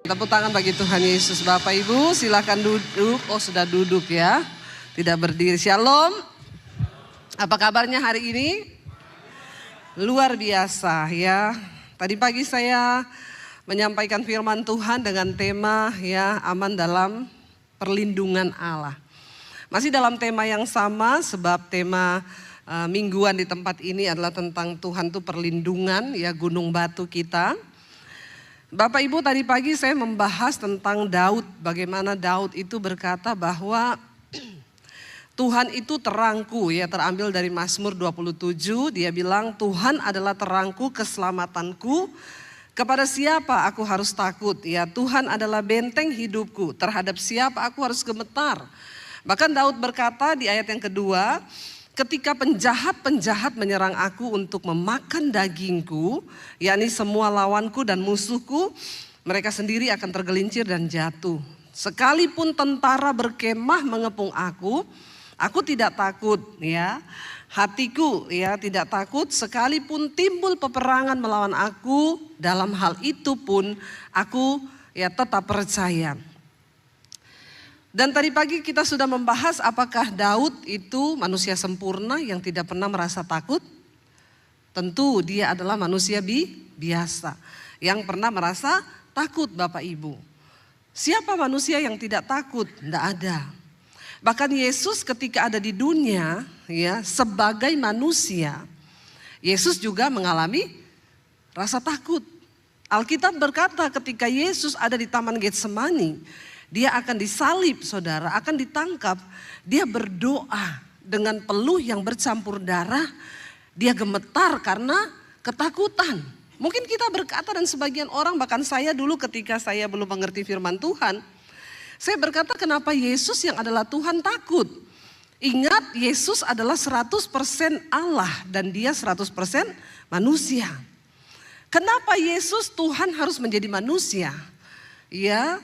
Tepuk tangan bagi Tuhan Yesus. Bapak Ibu silakan duduk. Oh, sudah duduk ya. Tidak berdiri. Shalom. Apa kabarnya hari ini? Luar biasa ya. Tadi pagi saya menyampaikan firman Tuhan dengan tema ya, aman dalam perlindungan Allah. Masih dalam tema yang sama, sebab tema mingguan di tempat ini adalah tentang Tuhan itu perlindungan ya, gunung batu kita. Bapak Ibu, tadi pagi saya membahas tentang Daud, bagaimana Daud itu berkata bahwa Tuhan itu terangku ya, terambil dari Mazmur 27, dia bilang Tuhan adalah terangku, keselamatanku, kepada siapa aku harus takut ya, Tuhan adalah benteng hidupku, terhadap siapa aku harus gemetar. Bahkan Daud berkata di ayat yang kedua, ketika penjahat-penjahat menyerang aku untuk memakan dagingku, yakni semua lawanku dan musuhku, mereka sendiri akan tergelincir dan jatuh. Sekalipun tentara berkemah mengepung aku tidak takut ya. Hatiku ya tidak takut, sekalipun timbul peperangan melawan aku, dalam hal itu pun aku ya tetap percaya. Dan tadi pagi kita sudah membahas apakah Daud itu manusia sempurna yang tidak pernah merasa takut? Tentu dia adalah manusia biasa yang pernah merasa takut, Bapak Ibu. Siapa manusia yang tidak takut? Tidak ada. Bahkan Yesus ketika ada di dunia ya, sebagai manusia, Yesus juga mengalami rasa takut. Alkitab berkata ketika Yesus ada di Taman Getsemani, dia akan disalib, saudara, akan ditangkap. Dia berdoa dengan peluh yang bercampur darah. Dia gemetar karena ketakutan. Mungkin kita berkata dan sebagian orang, bahkan saya dulu ketika saya belum mengerti firman Tuhan, saya berkata kenapa Yesus yang adalah Tuhan takut? Ingat, Yesus adalah 100% Allah dan dia 100% manusia. Kenapa Yesus Tuhan harus menjadi manusia? Ya,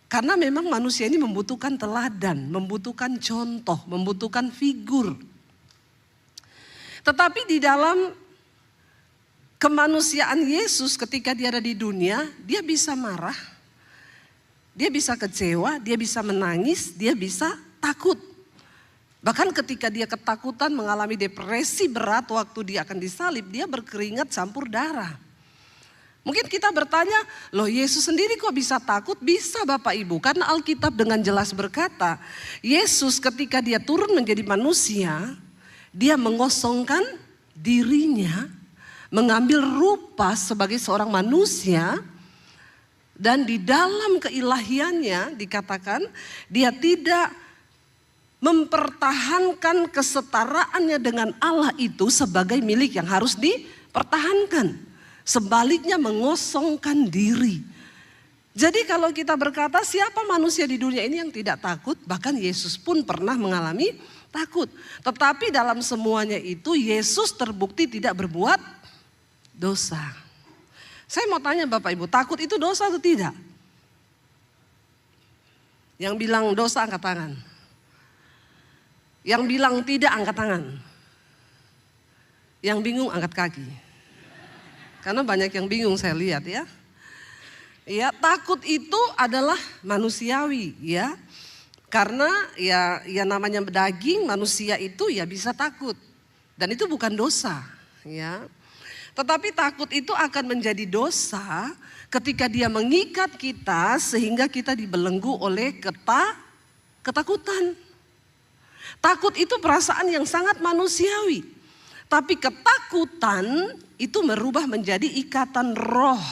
karena memang manusia ini membutuhkan teladan, membutuhkan contoh, membutuhkan figur. Tetapi di dalam kemanusiaan Yesus ketika dia ada di dunia, dia bisa marah, dia bisa kecewa, dia bisa menangis, dia bisa takut. Bahkan ketika dia ketakutan mengalami depresi berat waktu dia akan disalib, dia berkeringat campur darah. Mungkin kita bertanya, loh Yesus sendiri kok bisa takut? Bisa Bapak Ibu, karena Alkitab dengan jelas berkata, Yesus ketika dia turun menjadi manusia, dia mengosongkan dirinya, mengambil rupa sebagai seorang manusia, dan di dalam keilahiannya dikatakan, dia tidak mempertahankan kesetaraannya dengan Allah itu sebagai milik yang harus dipertahankan. Sebaliknya mengosongkan diri. Jadi kalau kita berkata siapa manusia di dunia ini yang tidak takut? Bahkan Yesus pun pernah mengalami takut. Tetapi dalam semuanya itu Yesus terbukti tidak berbuat dosa. Saya mau tanya Bapak Ibu, takut itu dosa atau tidak? Yang bilang dosa angkat tangan. Yang bilang tidak angkat tangan. Yang bingung angkat kaki. Karena banyak yang bingung saya lihat ya. Ya, takut itu adalah manusiawi ya. Karena ya namanya daging, manusia itu ya bisa takut. Dan itu bukan dosa ya. Tetapi takut itu akan menjadi dosa ketika dia mengikat kita sehingga kita dibelenggu oleh ketakutan. Takut itu perasaan yang sangat manusiawi. Tapi ketakutan itu merubah menjadi ikatan roh.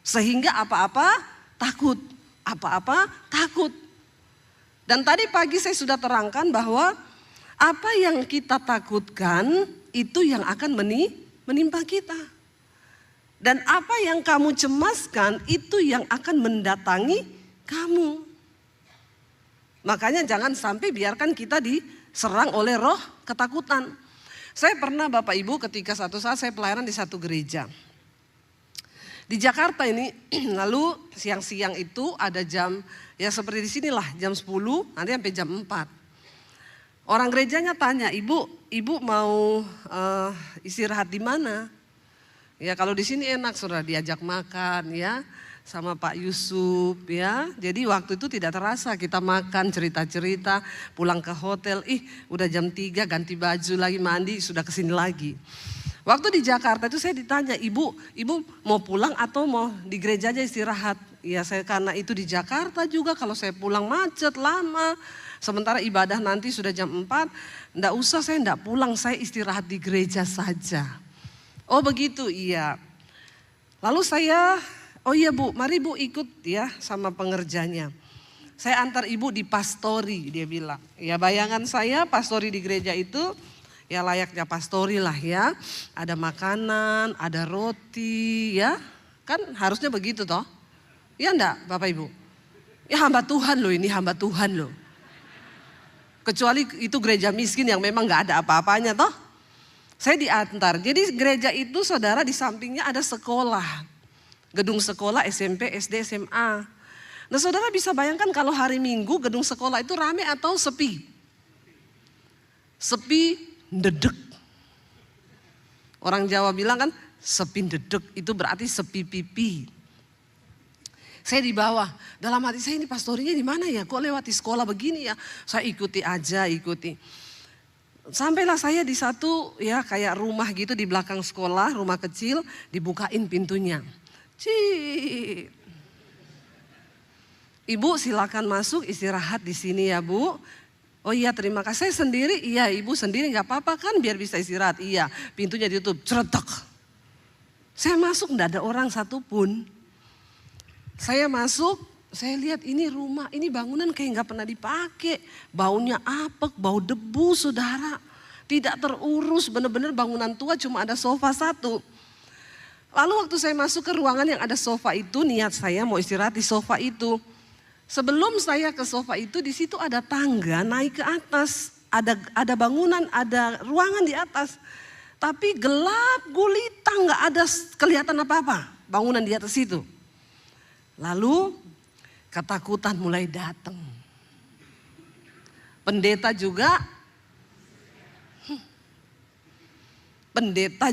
Sehingga apa-apa takut. Apa-apa takut. Dan tadi pagi saya sudah terangkan bahwa apa yang kita takutkan itu yang akan menimpa kita. Dan apa yang kamu cemaskan itu yang akan mendatangi kamu. Makanya jangan sampai biarkan kita diserang oleh roh ketakutan. Saya pernah Bapak Ibu ketika satu saat saya pelayanan di satu gereja. Di Jakarta ini lalu siang-siang itu ada jam ya seperti di sinilah jam 10 nanti sampai jam 4. Orang gerejanya tanya, ibu mau istirahat di mana? Ya kalau di sini enak, saudara, diajak makan ya sama Pak Yusuf ya. Jadi waktu itu tidak terasa, kita makan, cerita-cerita, pulang ke hotel, udah jam 3 ganti baju lagi, mandi, sudah kesini lagi. Waktu di Jakarta itu saya ditanya, ibu mau pulang atau mau di gereja aja istirahat? Ya saya karena itu di Jakarta juga, kalau saya pulang macet lama. Sementara ibadah nanti sudah jam 4, enggak usah, saya enggak pulang, saya istirahat di gereja saja. Oh begitu, iya. Lalu saya, oh iya Bu, mari Bu ikut ya sama pengerjanya. Saya antar ibu di pastori, dia bilang. Ya bayangan saya pastori di gereja itu ya layaknya pastori lah ya. Ada makanan, ada roti ya. Kan harusnya begitu toh. Ya enggak Bapak Ibu? Ya hamba Tuhan loh, ini hamba Tuhan loh. Kecuali itu gereja miskin yang memang gak ada apa-apanya toh. Saya diantar. Jadi gereja itu saudara di sampingnya ada sekolah. Gedung sekolah SMP, SD, SMA. Nah saudara bisa bayangkan kalau hari Minggu gedung sekolah itu rame atau sepi? Sepi dedek. Orang Jawa bilang kan sepi dedek, itu berarti sepi pipi. Saya di bawah, dalam hati saya ini pastorinya di mana ya? Kok lewati sekolah begini ya? Saya ikuti aja, ikuti. Sampailah saya di satu ya kayak rumah gitu di belakang sekolah, rumah kecil, dibukain pintunya. Cii. Ibu silakan masuk istirahat di sini ya Bu. Oh iya terima kasih, saya sendiri, iya ibu sendiri nggak apa-apa kan biar bisa istirahat. Iya pintunya ditutup, ceretak. Saya masuk nggak ada orang satupun. Saya masuk, saya lihat ini rumah, ini bangunan kayak nggak pernah dipakai. Baunya apek, bau debu saudara. Tidak terurus, benar-benar bangunan tua cuma ada sofa satu. Lalu waktu saya masuk ke ruangan yang ada sofa itu, niat saya mau istirahat di sofa itu. Sebelum saya ke sofa itu, di situ ada tangga naik ke atas. Ada bangunan, ada ruangan di atas. Tapi gelap gulita, nggak ada kelihatan apa-apa bangunan di atas itu. Lalu ketakutan mulai datang. Pendeta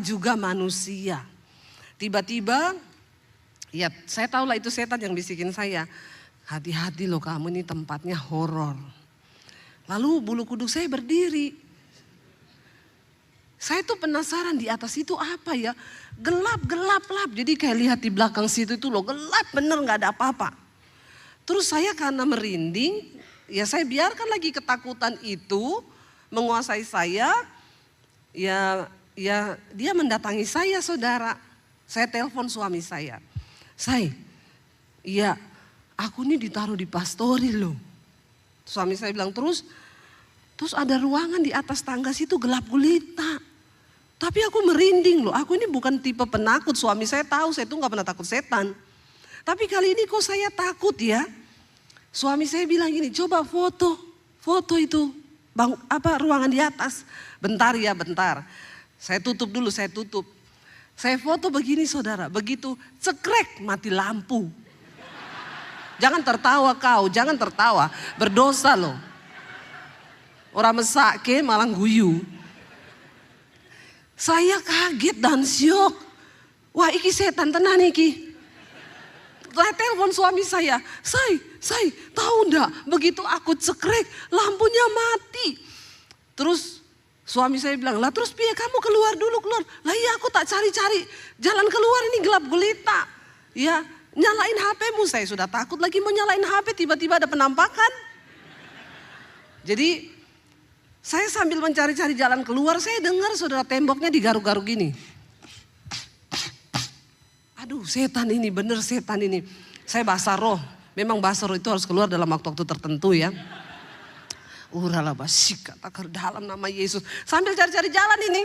juga manusia. Tiba-tiba, ya saya tahu lah itu setan yang bisikin saya. Hati-hati loh kamu, ini tempatnya horor. Lalu bulu kuduk saya berdiri. Saya tuh penasaran di atas itu apa ya. Gelap. Jadi kayak lihat di belakang situ itu loh, gelap bener gak ada apa-apa. Terus saya karena merinding, ya saya biarkan lagi ketakutan itu menguasai saya. Ya dia mendatangi saya saudara. Saya telepon suami saya. Iya aku ini ditaruh di pastori loh. Suami saya bilang terus ada ruangan di atas tangga situ gelap gulita. Tapi aku merinding loh, aku ini bukan tipe penakut. Suami saya tahu saya tuh gak pernah takut setan. Tapi kali ini kok saya takut ya. Suami saya bilang gini, coba foto itu ruangan di atas. Bentar. Saya tutup dulu. Saya foto begini saudara, begitu cekrek mati lampu. Jangan tertawa, berdosa loh. Orang mesake malah guyu. Saya kaget dan syok. Wah iki setan tenan iki. Saya telepon suami saya, Say, tahu enggak begitu aku cekrek lampunya mati. Terus suami saya bilang, lah terus piye kamu keluar dulu. Lah iya aku tak cari-cari jalan keluar ini gelap gulita. Ya nyalain HP-mu, saya sudah takut lagi mau nyalain HP tiba-tiba ada penampakan. Jadi saya sambil mencari-cari jalan keluar, saya dengar saudara temboknya digaruk-garuk gini. Aduh setan ini, bener setan ini. Saya bahasa roh, memang bahasa roh itu harus keluar dalam waktu-waktu tertentu ya. Urala basika takar dalam nama Yesus. Sambil cari-cari jalan ini.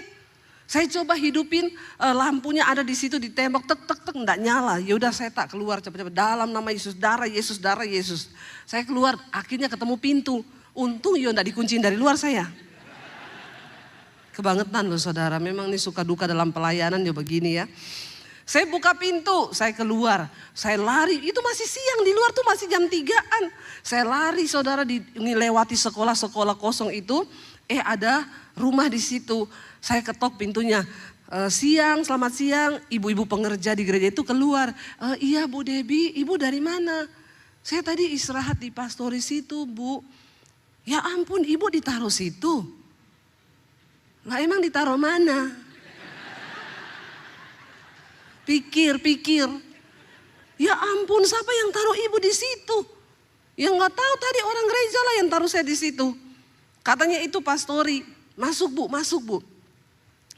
Saya coba hidupin lampunya ada di situ di tembok tek enggak nyala. Ya udah saya tak keluar cepat-cepat dalam nama Yesus, darah Yesus. Saya keluar akhirnya ketemu pintu. Untung yo enggak dikunciin dari luar saya. Kebangetan loh saudara, memang ini suka duka dalam pelayanan ya begini ya. Saya buka pintu, saya keluar, saya lari, itu masih siang di luar tuh masih jam 3-an. Saya lari saudara lewati sekolah-sekolah kosong itu, Ada rumah di situ. Saya ketok pintunya. Siang, selamat siang. Ibu-ibu pengerja di gereja itu keluar. Iya Bu Debbie, ibu dari mana? Saya tadi istirahat di pastoris situ Bu. Ya ampun, ibu ditaruh situ. Lah emang ditaruh mana? Pikir. Ya ampun, siapa yang taruh ibu di situ? Yang nggak tahu tadi orang gereja lah yang taruh saya di situ. Katanya itu pastori. Masuk Bu.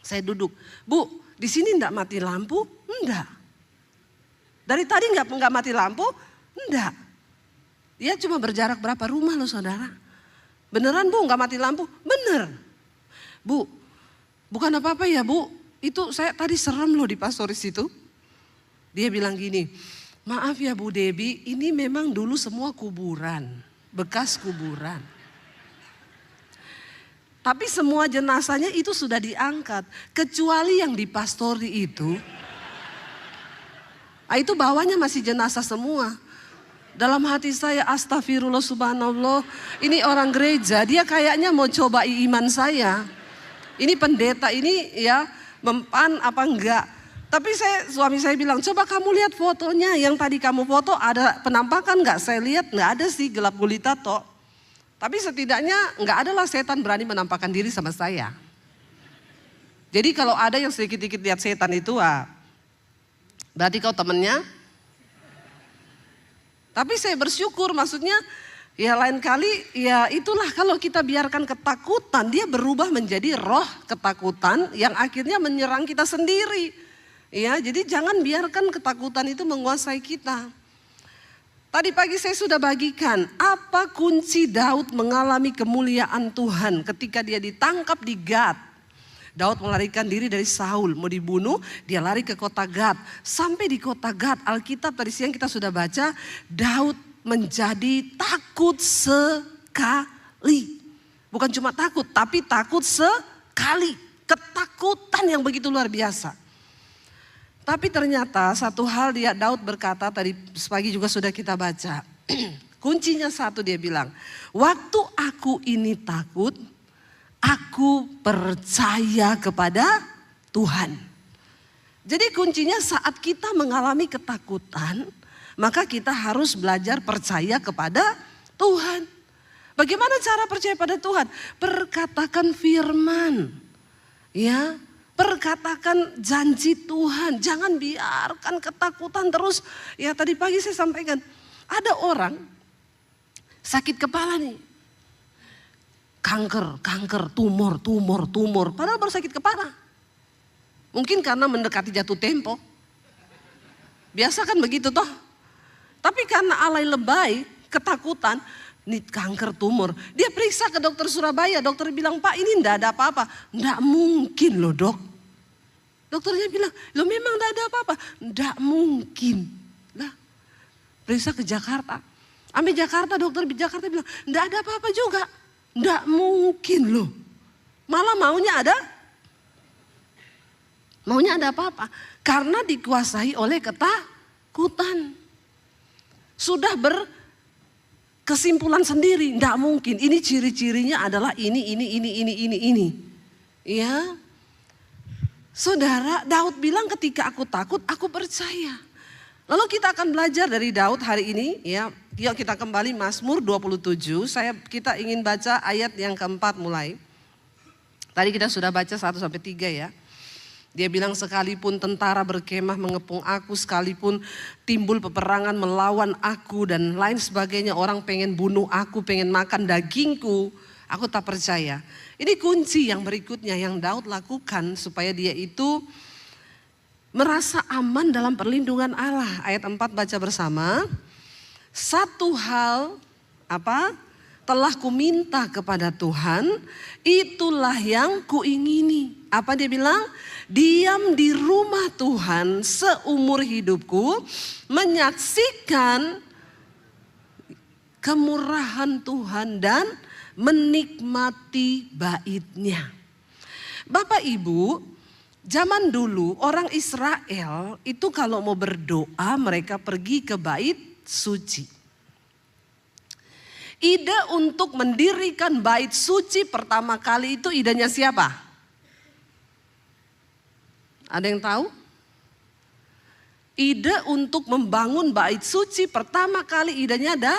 Saya duduk. Bu, di sini enggak mati lampu? Enggak. Dari tadi enggak mati lampu? Enggak. Dia cuma berjarak berapa rumah loh saudara. Beneran Bu enggak mati lampu? Bener. Bu, bukan apa-apa ya Bu. Itu saya tadi serem loh di pastoris itu. Dia bilang gini, maaf ya Bu Debbie, ini memang dulu semua kuburan. Bekas kuburan. Tapi semua jenazahnya itu sudah diangkat. Kecuali yang di pastori itu. Itu bawahnya masih jenazah semua. Dalam hati saya, astagfirullah subhanallah. Ini orang gereja, dia kayaknya mau coba iman saya. Ini pendeta ini ya mempan apa enggak. Tapi suami saya bilang, coba kamu lihat fotonya. Yang tadi kamu foto ada penampakan enggak? Saya lihat enggak ada sih, gelap gulita toh. Tapi setidaknya enggak adalah setan berani menampakkan diri sama saya. Jadi kalau ada yang sedikit-sedikit lihat setan itu, berarti kau temennya. Tapi saya bersyukur, maksudnya ya lain kali ya itulah kalau kita biarkan ketakutan, dia berubah menjadi roh ketakutan yang akhirnya menyerang kita sendiri. Ya, jadi jangan biarkan ketakutan itu menguasai kita. Tadi pagi saya sudah bagikan apa kunci Daud mengalami kemuliaan Tuhan ketika dia ditangkap di Gad. Daud melarikan diri dari Saul, mau dibunuh, dia lari ke kota Gad. Sampai di kota Gad, Alkitab tadi siang kita sudah baca, Daud menjadi takut sekali. Bukan cuma takut, tapi takut sekali. Ketakutan yang begitu luar biasa. Tapi ternyata satu hal Daud berkata, tadi pagi juga sudah kita baca. Kuncinya satu, dia bilang, waktu aku ini takut, aku percaya kepada Tuhan. Jadi kuncinya saat kita mengalami ketakutan, maka kita harus belajar percaya kepada Tuhan. Bagaimana cara percaya pada Tuhan? Perkatakan firman. Ya, perkatakan janji Tuhan. Jangan biarkan ketakutan terus. Ya tadi pagi saya sampaikan, ada orang sakit kepala nih. Kanker, tumor. Padahal baru sakit kepala. Mungkin karena mendekati jatuh tempo. Biasa kan begitu toh. Tapi karena alay lebay, ketakutan, ini kanker tumor. Dia periksa ke dokter Surabaya, dokter bilang, Pak ini enggak ada apa-apa. Enggak mungkin loh dok. Dokternya bilang, loh memang enggak ada apa-apa. Enggak mungkin. Lah, periksa ke Jakarta. Ambil Jakarta, dokter di Jakarta bilang, enggak ada apa-apa juga. Enggak mungkin loh. Malah maunya ada apa-apa. Karena dikuasai oleh ketakutan. Sudah berkesimpulan sendiri. Enggak mungkin. Ini ciri-cirinya adalah ini. Ya. Saudara, Daud bilang ketika aku takut, aku percaya. Lalu kita akan belajar dari Daud hari ini, ya. Yuk kita kembali Mazmur 27. Kita ingin baca ayat yang keempat mulai. Tadi kita sudah baca 1-3 ya. Dia bilang sekalipun tentara berkemah mengepung aku, sekalipun timbul peperangan melawan aku dan lain sebagainya, orang pengen bunuh aku, pengen makan dagingku, aku tak percaya. Ini kunci yang berikutnya yang Daud lakukan supaya dia itu merasa aman dalam perlindungan Allah. Ayat 4 baca bersama. Satu hal telah kuminta kepada Tuhan, itulah yang kuingini. Apa dia bilang? Diam di rumah Tuhan seumur hidupku, menyaksikan kemurahan Tuhan dan menikmati bait-Nya. Bapak Ibu, zaman dulu orang Israel itu kalau mau berdoa mereka pergi ke bait suci. Ide untuk mendirikan bait suci pertama kali itu idenya siapa? Ada yang tahu? Ide untuk membangun bait suci pertama kali idenya ada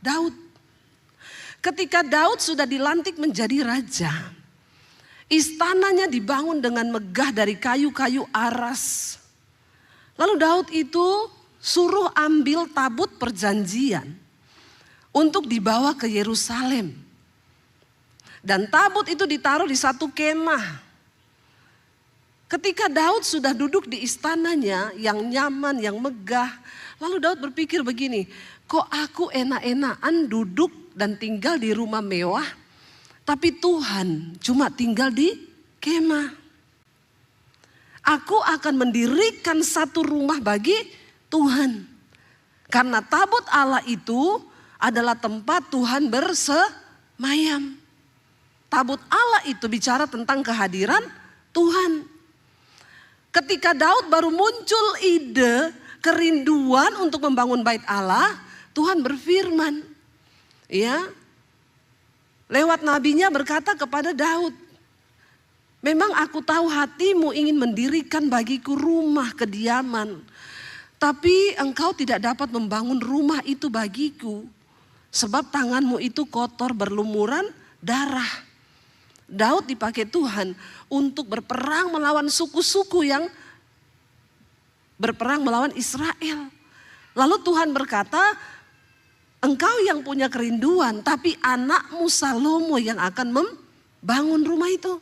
Daud. Ketika Daud sudah dilantik menjadi raja, istananya dibangun dengan megah dari kayu-kayu aras. Lalu Daud itu suruh ambil tabut perjanjian untuk dibawa ke Yerusalem. Dan tabut itu ditaruh di satu kemah. Ketika Daud sudah duduk di istananya yang nyaman, yang megah. Lalu Daud berpikir begini, kok aku enak-enakan duduk dan tinggal di rumah mewah. Tapi Tuhan cuma tinggal di kemah. Aku akan mendirikan satu rumah bagi Tuhan. Karena tabut Allah itu adalah tempat Tuhan bersemayam. Tabut Allah itu bicara tentang kehadiran Tuhan. Ketika Daud baru muncul ide, kerinduan untuk membangun bait Allah, Tuhan berfirman, ya, lewat nabinya berkata kepada Daud, memang aku tahu hatimu ingin mendirikan bagiku rumah kediaman, tapi engkau tidak dapat membangun rumah itu bagiku, sebab tanganmu itu kotor berlumuran darah. Daud dipakai Tuhan untuk berperang melawan suku-suku yang berperang melawan Israel. Lalu Tuhan berkata, engkau yang punya kerinduan, tapi anakmu Salomo yang akan membangun rumah itu.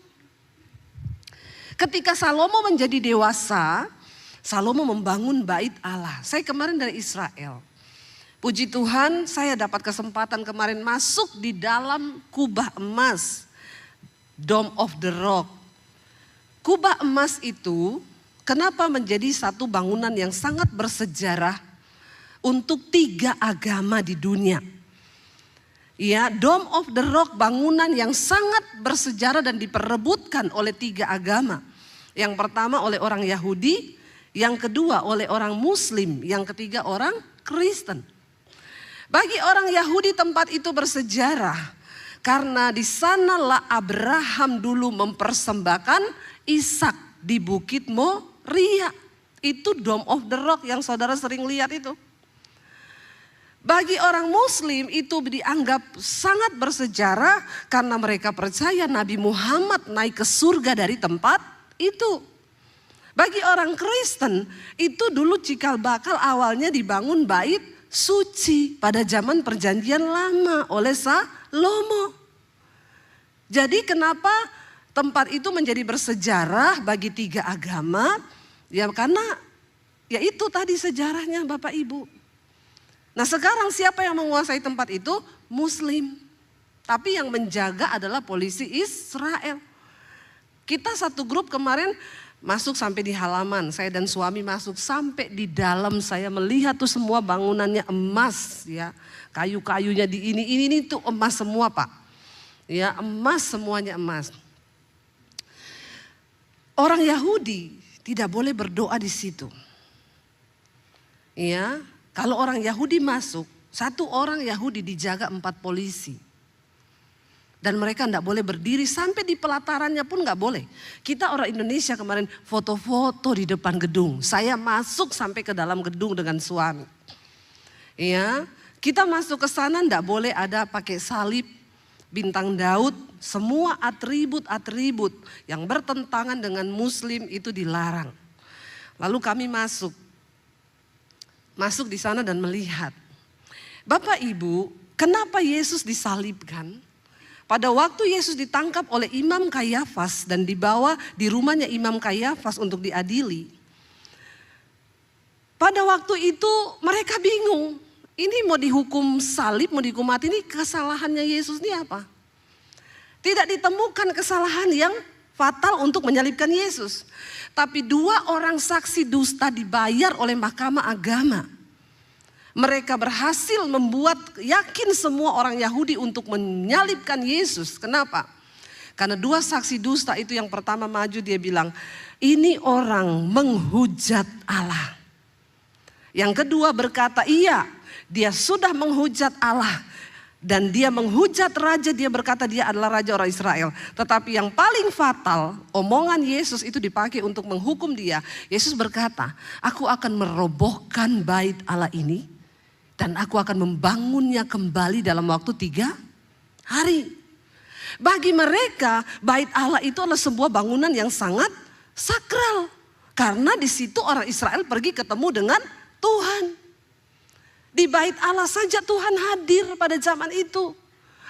Ketika Salomo menjadi dewasa, Salomo membangun bait Allah. Saya kemarin dari Israel. Puji Tuhan, saya dapat kesempatan kemarin masuk di dalam kubah emas, Dome of the Rock. Kubah emas itu kenapa menjadi satu bangunan yang sangat bersejarah untuk 3 agama di dunia. Ya, Dome of the Rock bangunan yang sangat bersejarah dan diperebutkan oleh 3 agama. Yang pertama oleh orang Yahudi, yang kedua oleh orang Muslim, yang ketiga orang Kristen. Bagi orang Yahudi tempat itu bersejarah karena di sanalah Abraham dulu mempersembahkan Ishak di Bukit Moria. Itu Dome of the Rock yang saudara sering lihat itu. Bagi orang Muslim itu dianggap sangat bersejarah karena mereka percaya Nabi Muhammad naik ke surga dari tempat itu. Bagi orang Kristen itu dulu cikal bakal awalnya dibangun bait suci pada zaman perjanjian lama oleh Salomo. Jadi kenapa tempat itu menjadi bersejarah bagi 3 agama? Ya karena ya itu tadi sejarahnya Bapak Ibu. Nah sekarang siapa yang menguasai tempat itu? Muslim. Tapi yang menjaga adalah polisi Israel. Kita satu grup kemarin masuk sampai di halaman. Saya dan suami masuk sampai di dalam. Saya melihat tuh semua bangunannya emas ya. Kayu-kayunya di ini tuh emas semua Pak. Ya emas, semuanya emas. Orang Yahudi tidak boleh berdoa di situ. Ya, kalau orang Yahudi masuk, satu orang Yahudi dijaga 4 polisi. Dan mereka tidak boleh berdiri sampai di pelatarannya pun nggak boleh. Kita orang Indonesia kemarin foto-foto di depan gedung. Saya masuk sampai ke dalam gedung dengan suami. Ya, kita masuk ke sana tidak boleh ada pakai salib, bintang Daud, semua atribut-atribut yang bertentangan dengan Muslim itu dilarang. Lalu kami masuk di sana dan melihat. Bapak Ibu, kenapa Yesus disalibkan? Pada waktu Yesus ditangkap oleh Imam Kayafas dan dibawa di rumahnya Imam Kayafas untuk diadili. Pada waktu itu mereka bingung. Ini mau dihukum salib, mau dihukum mati, ini kesalahannya Yesus ini apa? Tidak ditemukan kesalahan yang fatal untuk menyalibkan Yesus. Tapi 2 orang saksi dusta dibayar oleh mahkamah agama. Mereka berhasil membuat yakin semua orang Yahudi untuk menyalibkan Yesus. Kenapa? Karena 2 saksi dusta itu yang pertama maju dia bilang, ini orang menghujat Allah. Yang kedua berkata, iya, dia sudah menghujat Allah. Dan dia menghujat raja, dia berkata dia adalah raja orang Israel. Tetapi yang paling fatal, omongan Yesus itu dipakai untuk menghukum dia. Yesus berkata, aku akan merobohkan bait Allah ini dan aku akan membangunnya kembali dalam waktu 3 hari. Bagi mereka, bait Allah itu adalah sebuah bangunan yang sangat sakral. Karena di situ orang Israel pergi ketemu dengan Tuhan. Di bait Allah saja Tuhan hadir pada zaman itu.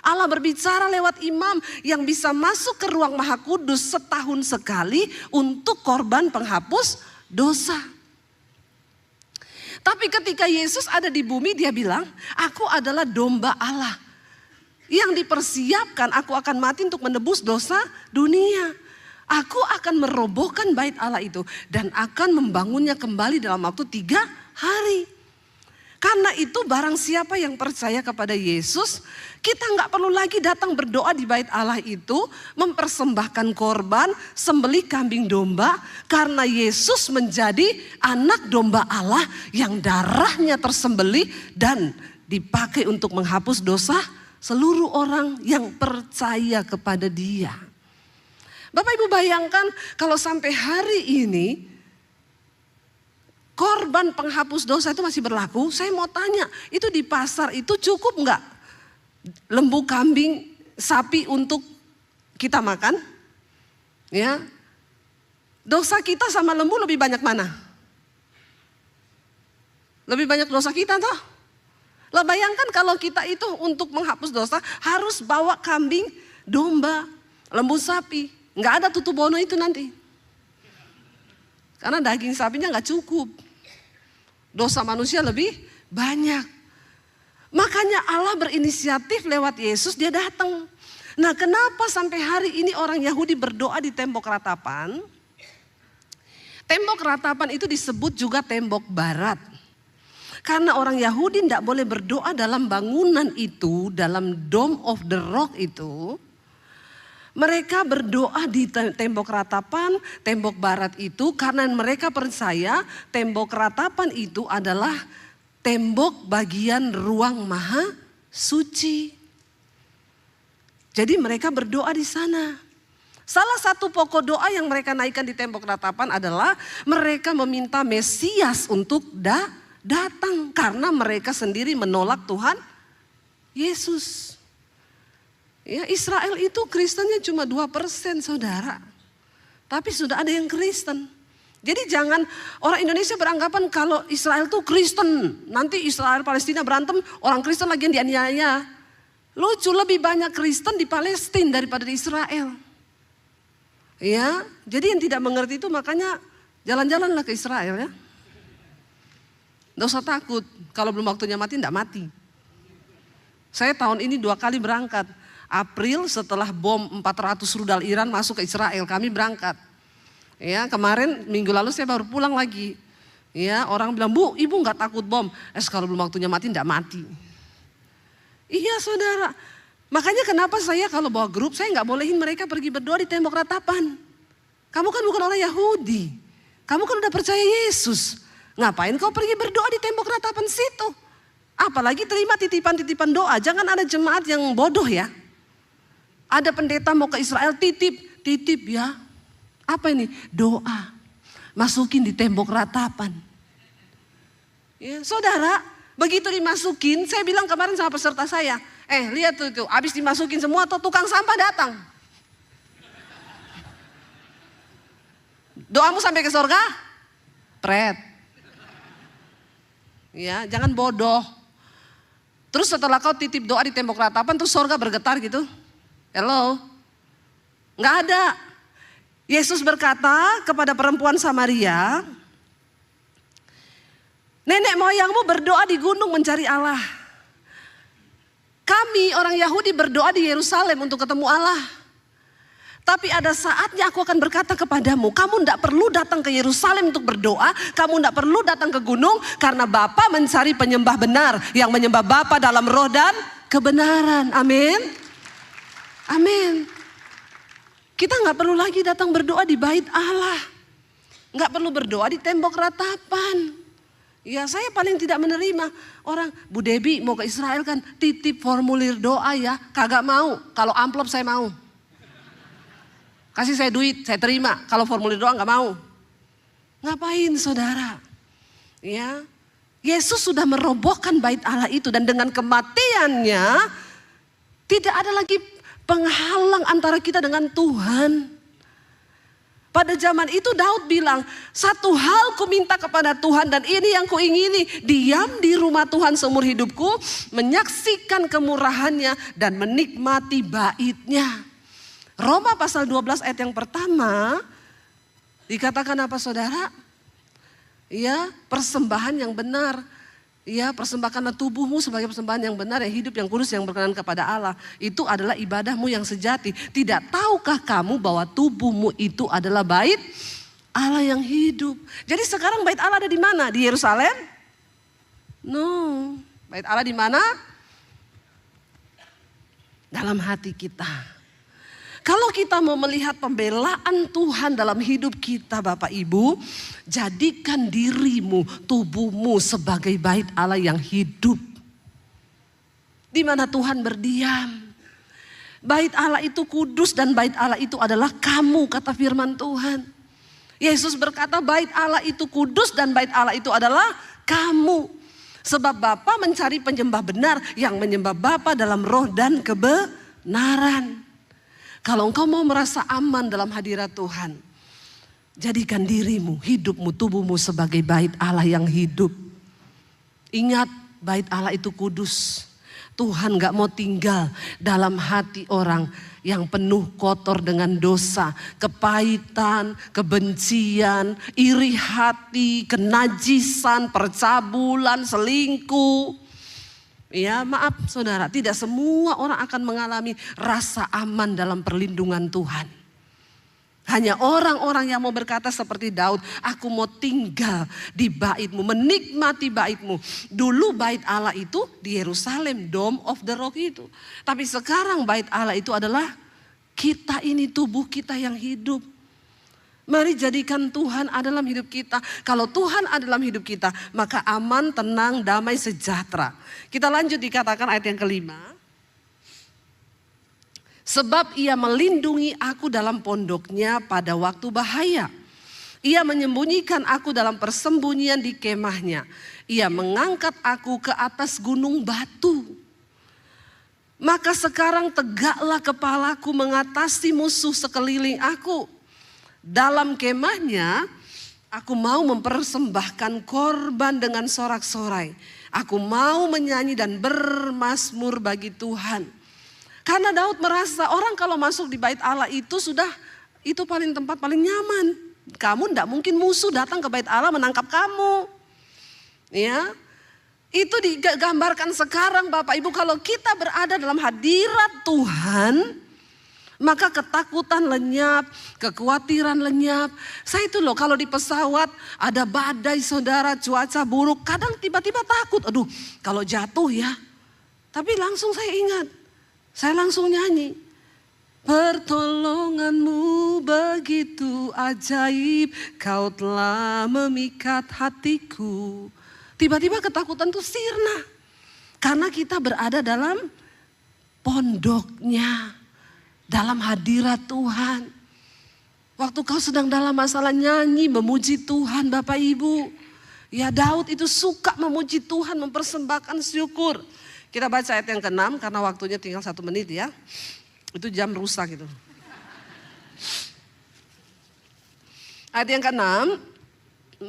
Allah berbicara lewat imam yang bisa masuk ke ruang Maha Kudus setahun sekali untuk korban penghapus dosa. Tapi ketika Yesus ada di bumi, dia bilang, aku adalah domba Allah yang dipersiapkan, aku akan mati untuk menebus dosa dunia. Aku akan merobohkan bait Allah itu dan akan membangunnya kembali dalam waktu 3 hari. Karena itu barang siapa yang percaya kepada Yesus, kita nggak perlu lagi datang berdoa di bait Allah itu, mempersembahkan korban, sembelih kambing domba, karena Yesus menjadi anak domba Allah yang darahnya tersembelih dan dipakai untuk menghapus dosa seluruh orang yang percaya kepada Dia. Bapak Ibu bayangkan kalau sampai hari ini korban penghapus dosa itu masih berlaku. Saya mau tanya, itu di pasar itu cukup enggak lembu, kambing, sapi untuk kita makan? Ya. Dosa kita sama lembu lebih banyak mana? Lebih banyak dosa kita toh? Lah bayangkan kalau kita itu untuk menghapus dosa harus bawa kambing, domba, lembu, sapi. Enggak ada tutubono itu nanti. Karena daging sapinya enggak cukup. Dosa manusia lebih banyak. Makanya Allah berinisiatif lewat Yesus, dia datang. Nah, kenapa sampai hari ini orang Yahudi berdoa di tembok ratapan? Tembok ratapan itu disebut juga tembok barat. Karena orang Yahudi tidak boleh berdoa dalam bangunan itu, dalam Dome of the Rock itu. Mereka berdoa di tembok ratapan, tembok barat itu karena mereka percaya tembok ratapan itu adalah tembok bagian ruang maha suci. Jadi mereka berdoa di sana. Salah satu pokok doa yang mereka naikkan di tembok ratapan adalah mereka meminta Mesias untuk datang karena mereka sendiri menolak Tuhan Yesus. Ya, Israel itu Kristennya cuma 2% saudara. Tapi sudah ada yang Kristen. Jadi jangan orang Indonesia beranggapan kalau Israel itu Kristen. Nanti Israel Palestina berantem, orang Kristen lagi yang dianiaya. Lucu, lebih banyak Kristen di Palestina daripada di Israel. Ya, jadi yang tidak mengerti itu makanya jalan-jalanlah ke Israel ya. Nggak usah takut, kalau belum waktunya mati enggak mati. Saya tahun ini 2 kali berangkat. April setelah bom 400 rudal Iran masuk ke Israel, kami berangkat. Ya, kemarin minggu lalu saya baru pulang lagi. Ya, orang bilang, "Bu, Ibu nggak takut bom?" Kalau belum waktunya mati enggak mati. Iya, saudara. Makanya kenapa saya kalau bawa grup, saya nggak bolehin mereka pergi berdoa di tembok ratapan. Kamu kan bukan orang Yahudi. Kamu kan udah percaya Yesus. Ngapain kau pergi berdoa di tembok ratapan situ? Apalagi terima titipan-titipan doa. Jangan ada jemaat yang bodoh ya. Ada pendeta mau ke Israel, titip ya. Apa ini? Doa. Masukin di tembok ratapan. Ya, saudara, begitu dimasukin, saya bilang kemarin sama peserta saya, lihat tuh, habis dimasukin semua tuh tukang sampah datang. Doamu sampai ke surga? Pret. Ya, jangan bodoh. Terus setelah kau titip doa di tembok ratapan, terus surga bergetar gitu. Hello? Nggak ada. Yesus berkata kepada perempuan Samaria, nenek moyangmu berdoa di gunung mencari Allah. Kami orang Yahudi berdoa di Yerusalem untuk ketemu Allah. Tapi ada saatnya aku akan berkata kepadamu, kamu tidak perlu datang ke Yerusalem untuk berdoa, kamu tidak perlu datang ke gunung, karena Bapa mencari penyembah benar, yang menyembah Bapa dalam roh dan kebenaran. Amin. Amin. Kita nggak perlu lagi datang berdoa di bait Allah. Nggak perlu berdoa di tembok ratapan. Ya saya paling tidak menerima orang, Bu Debbie mau ke Israel kan titip formulir doa ya. Kagak mau, kalau amplop saya mau. Kasih saya duit, saya terima. Kalau formulir doa nggak mau. Ngapain saudara? Ya, Yesus sudah merobohkan bait Allah itu dan dengan kematiannya tidak ada lagi penghalang antara kita dengan Tuhan. Pada zaman itu Daud bilang, satu hal ku minta kepada Tuhan dan ini yang ku ingini, diam di rumah Tuhan seumur hidupku, menyaksikan kemurahannya dan menikmati bait-Nya. Roma pasal 12 ayat yang pertama dikatakan apa saudara? Ya, persembahan yang benar. Ya, persembahkanlah tubuhmu sebagai persembahan yang benar, yang hidup, yang kudus, yang berkenan kepada Allah. Itu adalah ibadahmu yang sejati. Tidak tahukah kamu bahwa tubuhmu itu adalah bait Allah yang hidup? Jadi sekarang bait Allah ada di mana? Di Yerusalem? No. Bait Allah di mana? Dalam hati kita. Kalau kita mau melihat pembelaan Tuhan dalam hidup kita Bapak Ibu, jadikan dirimu, tubuhmu sebagai bait Allah yang hidup. Di mana Tuhan berdiam. Bait Allah itu kudus dan bait Allah itu adalah kamu, kata firman Tuhan. Yesus berkata bait Allah itu kudus dan bait Allah itu adalah kamu. Sebab Bapa mencari penyembah benar yang menyembah Bapa dalam roh dan kebenaran. Kalau engkau mau merasa aman dalam hadirat Tuhan, jadikan dirimu, hidupmu, tubuhmu sebagai bait Allah yang hidup. Ingat, bait Allah itu kudus. Tuhan gak mau tinggal dalam hati orang yang penuh kotor dengan dosa, kepahitan, kebencian, iri hati, kenajisan, percabulan, selingkuh. Ya, maaf saudara, tidak semua orang akan mengalami rasa aman dalam perlindungan Tuhan. Hanya orang-orang yang mau berkata seperti Daud, aku mau tinggal di bait-Mu, menikmati bait-Mu. Dulu bait Allah itu di Yerusalem, Dome of the Rock itu. Tapi sekarang bait Allah itu adalah kita ini, tubuh kita yang hidup. Mari jadikan Tuhan ada dalam hidup kita. Kalau Tuhan ada dalam hidup kita, maka aman, tenang, damai, sejahtera. Kita lanjut dikatakan ayat yang kelima. Sebab ia melindungi aku dalam pondoknya pada waktu bahaya. Ia menyembunyikan aku dalam persembunyian di kemahnya. Ia mengangkat aku ke atas gunung batu. Maka sekarang tegaklah kepalaku mengatasi musuh sekeliling aku. Dalam kemahnya aku mau mempersembahkan korban dengan sorak-sorai. Aku mau menyanyi dan bermazmur bagi Tuhan. Karena Daud merasa orang kalau masuk di bait Allah itu itu tempat paling nyaman. Kamu tidak mungkin musuh datang ke bait Allah menangkap kamu. Ya, itu digambarkan sekarang Bapak Ibu, kalau kita berada dalam hadirat Tuhan, maka ketakutan lenyap, kekhawatiran lenyap. Saya itu loh kalau di pesawat ada badai saudara, cuaca buruk, kadang tiba-tiba takut. Aduh, kalau jatuh ya. Tapi langsung saya ingat, saya langsung nyanyi. Pertolonganmu begitu ajaib, kau telah memikat hatiku. Tiba-tiba ketakutan itu sirna. Karena kita berada dalam pondoknya. Dalam hadirat Tuhan. Waktu kau sedang dalam masalah, nyanyi memuji Tuhan Bapak Ibu. Ya, Daud itu suka memuji Tuhan, mempersembahkan syukur. Kita baca ayat yang ke-6 karena waktunya tinggal 1 menit ya. Itu jam rusak itu. Ayat yang ke-6.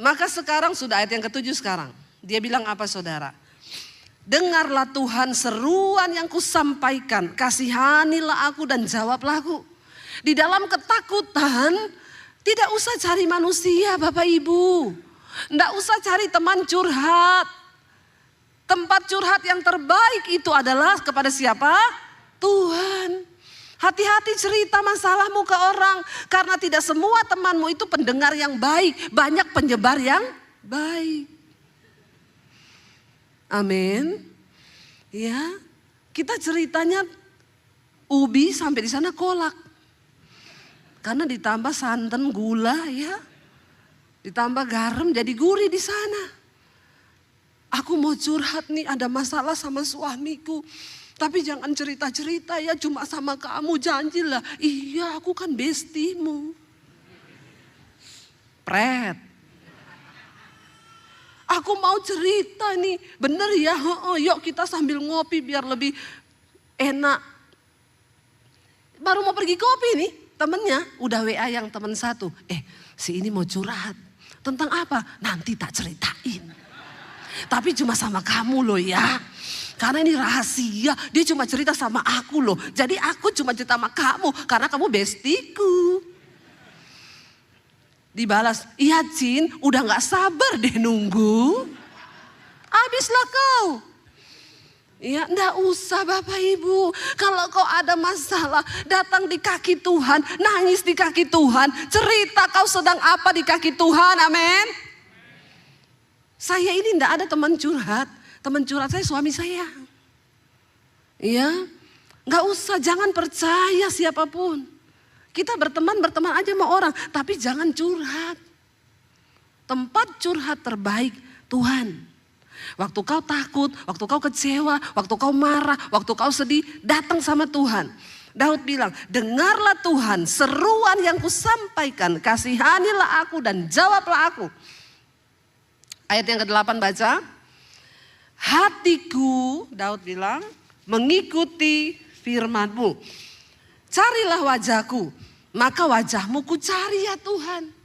Maka sekarang sudah ayat yang ke-7 sekarang. Dia bilang apa saudara? Dengarlah Tuhan seruan yang kusampaikan, kasihanilah aku dan jawablah aku. Di dalam ketakutan tidak usah cari manusia Bapak Ibu. Tidak usah cari teman curhat. Tempat curhat yang terbaik itu adalah kepada siapa? Tuhan. Hati-hati cerita masalahmu ke orang. Karena tidak semua temanmu itu pendengar yang baik. Banyak penyebar yang baik. Amin. Ya, kita ceritanya ubi sampai di sana kolak. Karena ditambah santan, gula ya. Ditambah garam jadi gurih di sana. Aku mau curhat nih, ada masalah sama suamiku. Tapi jangan cerita-cerita ya, cuma sama kamu, janjilah. Iya, aku kan bestimu. Pret. Aku mau cerita nih, bener ya, yuk kita sambil ngopi biar lebih enak. Baru mau pergi kopi nih, temennya udah WA yang temen satu. Si ini mau curhat. Tentang apa? Nanti tak ceritain. Tapi cuma sama kamu loh ya. Karena ini rahasia, dia cuma cerita sama aku loh. Jadi aku cuma cerita sama kamu, karena kamu bestiku. Dibalas, iya Cin, udah gak sabar deh nunggu. Habislah kau. Ya enggak usah Bapak Ibu. Kalau kau ada masalah, datang di kaki Tuhan, nangis di kaki Tuhan. Cerita kau sedang apa di kaki Tuhan, amin. Saya ini enggak ada teman curhat. Teman curhat saya suami saya. Iya, enggak usah, jangan percaya siapapun. Kita berteman aja sama orang, tapi jangan curhat. Tempat curhat terbaik Tuhan. Waktu kau takut, waktu kau kecewa, waktu kau marah, waktu kau sedih, datang sama Tuhan. Daud bilang, dengarlah Tuhan seruan yang kusampaikan, kasihanilah aku dan jawablah aku. Ayat yang ke-8 baca. Hatiku, Daud bilang, mengikuti firman-Mu. Carilah wajahku, maka wajah-Mu ku cari ya Tuhan.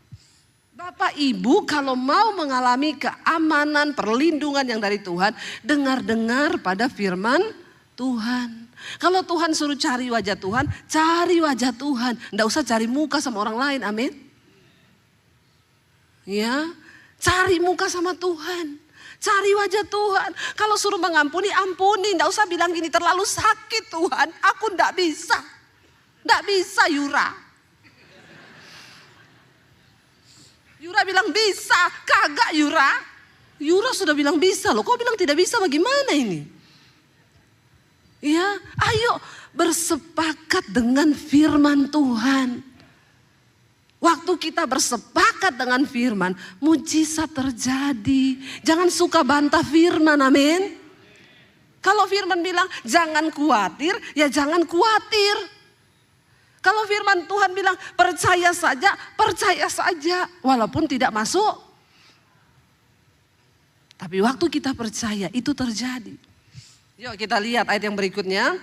Bapak Ibu kalau mau mengalami keamanan, perlindungan yang dari Tuhan, dengar-dengar pada firman Tuhan. Kalau Tuhan suruh cari wajah Tuhan, cari wajah Tuhan. Nggak usah cari muka sama orang lain, amin. Ya, cari muka sama Tuhan. Cari wajah Tuhan. Kalau suruh mengampuni, ampuni. Nggak usah bilang gini, terlalu sakit Tuhan, aku nggak bisa. Nggak bisa Yura. Yura bilang bisa, kagak Yura. Yura sudah bilang bisa loh, kau bilang tidak bisa, bagaimana ini? Ya, ayo bersepakat dengan firman Tuhan. Waktu kita bersepakat dengan firman, mujizat terjadi. Jangan suka bantah firman, amin. Kalau firman bilang jangan khawatir, ya jangan khawatir. Kalau firman Tuhan bilang percaya saja walaupun tidak masuk. Tapi waktu kita percaya itu terjadi. Yuk kita lihat ayat yang berikutnya.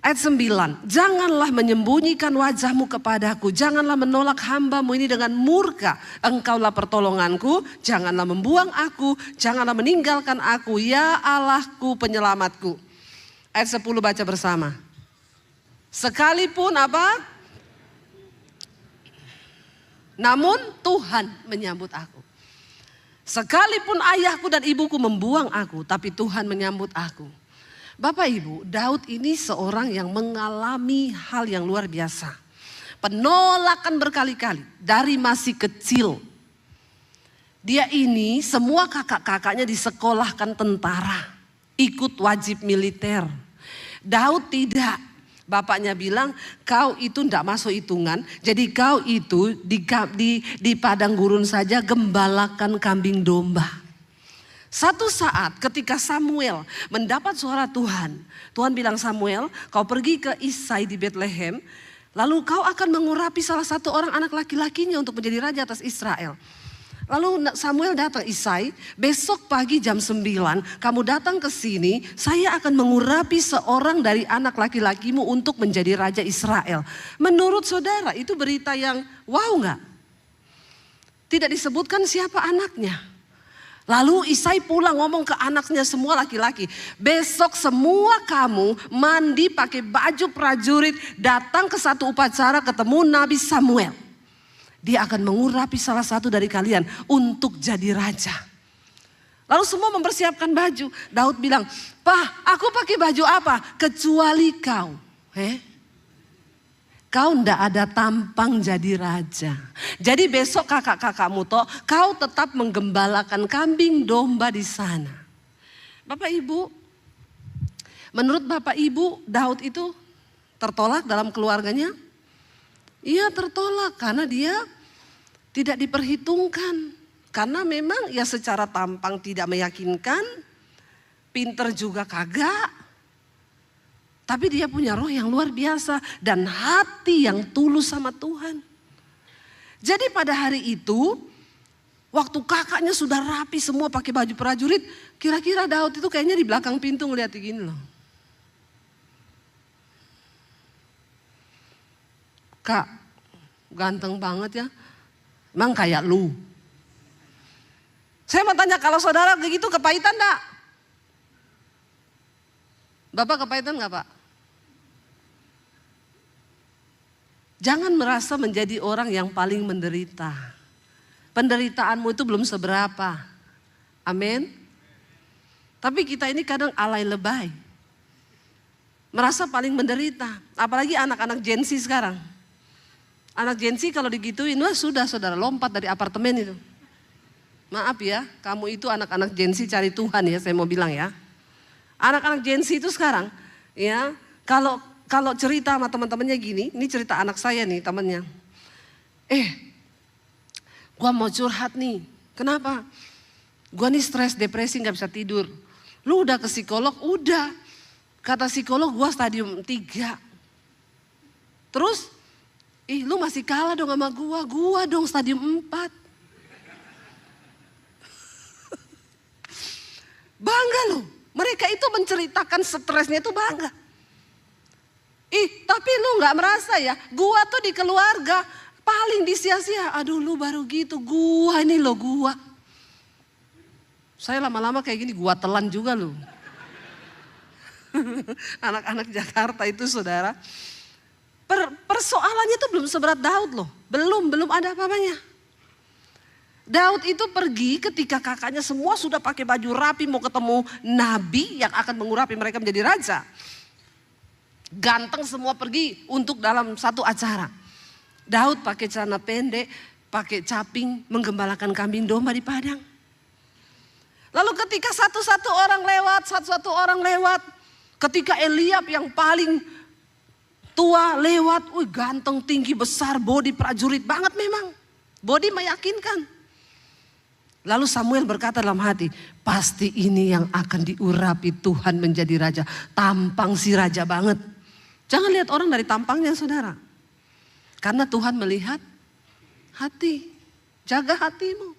Ayat 9. Janganlah menyembunyikan wajahmu kepadaku. Janganlah menolak hamba-Mu ini dengan murka. Engkaulah pertolonganku. Janganlah membuang aku. Janganlah meninggalkan aku. Ya Allahku penyelamatku. Ayat 10 baca bersama. Sekalipun apa? Namun Tuhan menyambut aku. Sekalipun ayahku dan ibuku membuang aku, tapi Tuhan menyambut aku. Bapak Ibu, Daud ini seorang yang mengalami hal yang luar biasa. Penolakan berkali-kali dari masih kecil. Dia ini semua kakak-kakaknya disekolahkan tentara, ikut wajib militer. Daud tidak. Bapaknya bilang kau itu tidak masuk hitungan, jadi kau itu di padang gurun saja gembalakan kambing domba. Satu saat ketika Samuel mendapat suara Tuhan, Tuhan bilang Samuel, kau pergi ke Isai di Bethlehem, lalu kau akan mengurapi salah satu orang anak laki-lakinya untuk menjadi raja atas Israel. Lalu Samuel datang, Isai, besok pagi jam 9 kamu datang ke sini, saya akan mengurapi seorang dari anak laki-lakimu untuk menjadi raja Israel. Menurut saudara itu berita yang wow enggak? Tidak disebutkan siapa anaknya. Lalu Isai pulang ngomong ke anaknya semua laki-laki, besok semua kamu mandi pakai baju prajurit, datang ke satu upacara ketemu Nabi Samuel. Dia akan mengurapi salah satu dari kalian untuk jadi raja. Lalu semua mempersiapkan baju. Daud bilang, "Pak, aku pakai baju apa? Kecuali kau." Kau ndak ada tampang jadi raja. Jadi besok kakak-kakakmu toh, kau tetap menggembalakan kambing domba di sana. Bapak Ibu, menurut Bapak Ibu, Daud itu tertolak dalam keluarganya? Iya tertolak karena dia tidak diperhitungkan Karena memang ya secara tampang tidak meyakinkan, pinter juga kagak. Tapi dia punya roh yang luar biasa dan hati yang tulus sama Tuhan. Jadi pada hari itu, waktu kakaknya sudah rapi semua pakai baju prajurit, kira-kira Daud itu kayaknya di belakang pintu ngeliat gini loh. Kak, ganteng banget ya, emang kayak lu. Saya mau tanya, kalau saudara begitu kepahitan enggak? Bapak kepahitan enggak, Pak? Jangan merasa menjadi orang yang paling menderita. Penderitaanmu itu belum seberapa. Amin. Tapi kita ini kadang alay lebay. Merasa paling menderita. Apalagi anak-anak Gen Z sekarang. Anak Gen Z kalau digituin, wah sudah saudara lompat dari apartemen itu. Maaf ya, kamu itu anak-anak Gen Z cari Tuhan ya, saya mau bilang ya. Anak-anak Gen Z itu sekarang, ya, kalau cerita sama teman-temannya gini, ini cerita anak saya nih temannya. Gua mau curhat nih, kenapa? Gua nih stres, depresi, gak bisa tidur. Lu udah ke psikolog? Udah. Kata psikolog gua stadium 3. Terus, lu masih kalah dong sama gua dong stadium 4. Bangga loh, mereka itu menceritakan stresnya itu bangga. Tapi lu gak merasa ya, gua tuh di keluarga paling disia-sia. Aduh lu baru gitu, gua ini loh gua. Saya lama-lama kayak gini, gua telan juga loh. Anak-anak Jakarta itu saudara, persoalannya itu belum seberat Daud loh. Belum ada apa-apanya. Daud itu pergi ketika kakaknya semua sudah pakai baju rapi mau ketemu nabi yang akan mengurapi mereka menjadi raja. Ganteng semua pergi untuk dalam satu acara. Daud pakai celana pendek, pakai caping, menggembalakan kambing domba di padang. Lalu ketika satu-satu orang lewat, ketika Eliab yang paling tua lewat, ganteng, tinggi, besar, body prajurit banget memang. Body meyakinkan. Lalu Samuel berkata dalam hati, pasti ini yang akan diurapi Tuhan menjadi raja. Tampang si raja banget. Jangan lihat orang dari tampangnya saudara. Karena Tuhan melihat hati. Jaga hatimu.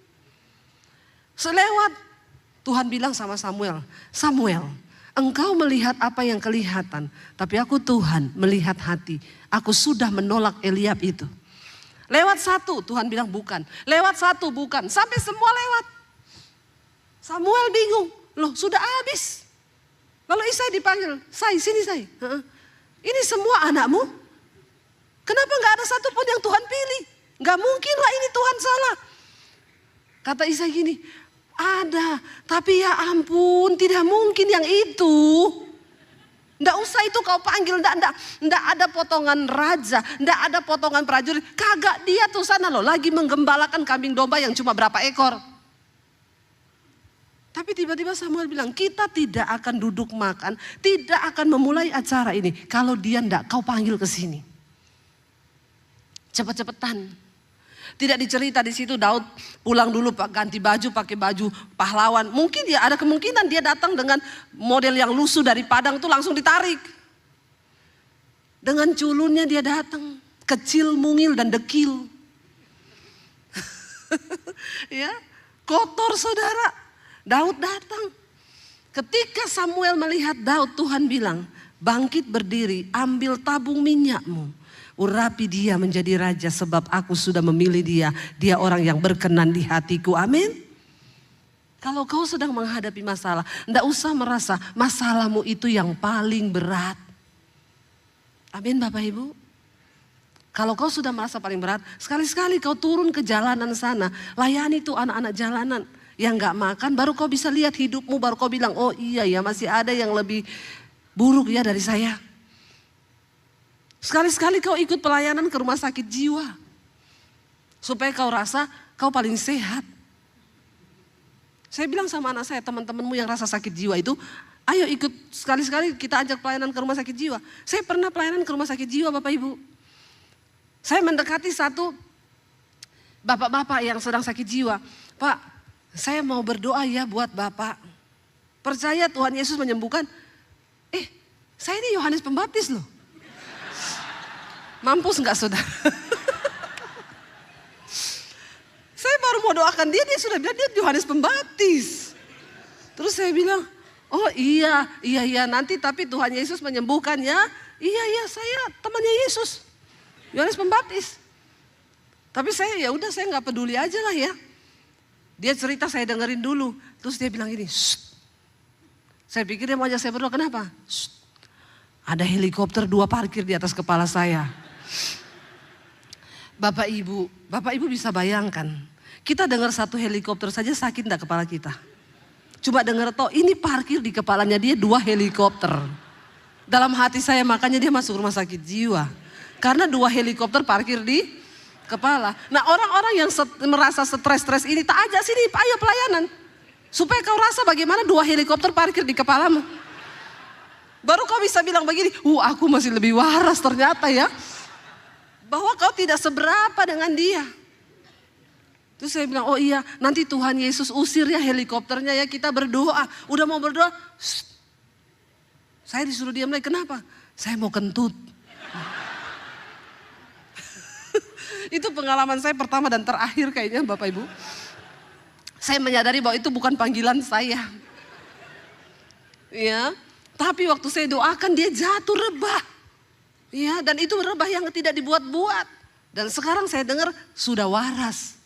Selewat Tuhan bilang sama Samuel, Samuel, engkau melihat apa yang kelihatan. Tapi aku Tuhan melihat hati. Aku sudah menolak Eliab itu. Lewat satu, Tuhan bilang bukan. Lewat satu, bukan. Sampai semua lewat. Samuel bingung. Loh sudah habis. Lalu Isai dipanggil. Sini Isai. Ini semua anakmu? Kenapa gak ada satupun yang Tuhan pilih? Gak mungkin lah ini Tuhan salah. Kata Isai gini. Ada. Tapi ya ampun, tidak mungkin yang itu. Nggak usah itu kau panggil, nggak ada potongan raja, nggak ada potongan prajurit. Kagak, dia tuh sana loh lagi menggembalakan kambing domba yang cuma berapa ekor. Tapi tiba-tiba Samuel bilang, kita tidak akan duduk makan, tidak akan memulai acara ini kalau dia nggak kau panggil ke sini. Cepet-cepetan. Tidak dicerita di situ Daud pulang dulu ganti baju pakai baju pahlawan. Mungkin ya ada kemungkinan dia datang dengan model yang lusuh dari Padang tuh langsung ditarik. Dengan culunnya dia datang, kecil, mungil dan dekil. Ya, kotor saudara. Daud datang. Ketika Samuel melihat Daud, Tuhan bilang, bangkit berdiri, ambil tabung minyakmu. Urapi dia menjadi raja sebab aku sudah memilih dia. Dia orang yang berkenan di hatiku. Amin. Kalau kau sedang menghadapi masalah, enggak usah merasa masalahmu itu yang paling berat. Amin Bapak Ibu. Kalau kau sudah merasa paling berat, sekali-sekali kau turun ke jalanan sana. Layani tuh anak-anak jalanan yang gak makan, baru kau bisa lihat hidupmu, baru kau bilang, oh iya ya masih ada yang lebih buruk ya dari saya. Sekali-sekali kau ikut pelayanan ke rumah sakit jiwa. Supaya kau rasa kau paling sehat. Saya bilang sama anak saya, teman-temanmu yang rasa sakit jiwa itu, ayo ikut sekali-sekali kita ajak pelayanan ke rumah sakit jiwa. Saya pernah pelayanan ke rumah sakit jiwa Bapak Ibu. Saya mendekati satu bapak-bapak yang sedang sakit jiwa. Pak, saya mau berdoa ya buat Bapak. Percaya Tuhan Yesus menyembuhkan. Saya ini Yohanes Pembaptis loh. Mampus nggak saudara? Saya baru mau doakan dia sudah bilang dia Yohanes Pembaptis. Terus saya bilang, oh iya nanti tapi Tuhan Yesus menyembuhkan ya. Iya saya temannya Yesus, Yohanes Pembaptis. Tapi saya ya udah saya nggak peduli aja lah ya. Dia cerita saya dengerin dulu. Terus dia bilang gini, shh. Saya pikir dia mau ajak saya berdoa, kenapa? Shh. Ada helikopter 2 parkir di atas kepala saya. Bapak Ibu bisa bayangkan. Kita dengar satu helikopter saja sakit enggak kepala kita. Coba dengar toh ini parkir di kepalanya dia 2 helikopter. Dalam hati saya makanya dia masuk rumah sakit jiwa. Karena 2 helikopter parkir di kepala. Nah orang-orang yang merasa stres ini tak ajak sini, ayo pelayanan. Supaya kau rasa bagaimana 2 helikopter parkir di kepalamu. Baru kau bisa bilang begini, aku masih lebih waras ternyata ya. Bahwa kau tidak seberapa dengan dia. Terus saya bilang, oh iya nanti Tuhan Yesus usir ya helikopternya ya, kita berdoa. Udah mau berdoa, saya disuruh diam lagi, kenapa? Saya mau kentut. Itu pengalaman saya pertama dan terakhir kayaknya Bapak Ibu. Saya menyadari bahwa itu bukan panggilan saya. Ya, tapi waktu saya doakan dia jatuh rebah. Ya, dan itu rebah yang tidak dibuat-buat. Dan sekarang saya dengar sudah waras.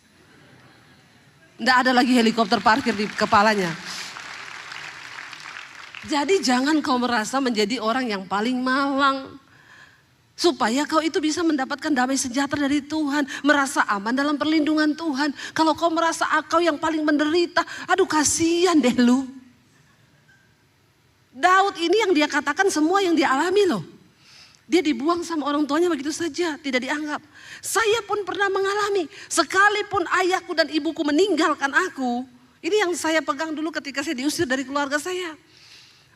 Tidak ada lagi helikopter parkir di kepalanya. Jadi jangan kau merasa menjadi orang yang paling malang. Supaya kau itu bisa mendapatkan damai sejahtera dari Tuhan. Merasa aman dalam perlindungan Tuhan. Kalau kau merasa kau yang paling menderita, aduh kasihan deh lu. Daud ini yang dia katakan semua yang dia alami loh. Dia dibuang sama orang tuanya begitu saja, tidak dianggap. Saya pun pernah mengalami, sekalipun ayahku dan ibuku meninggalkan aku. Ini yang saya pegang dulu ketika saya diusir dari keluarga saya.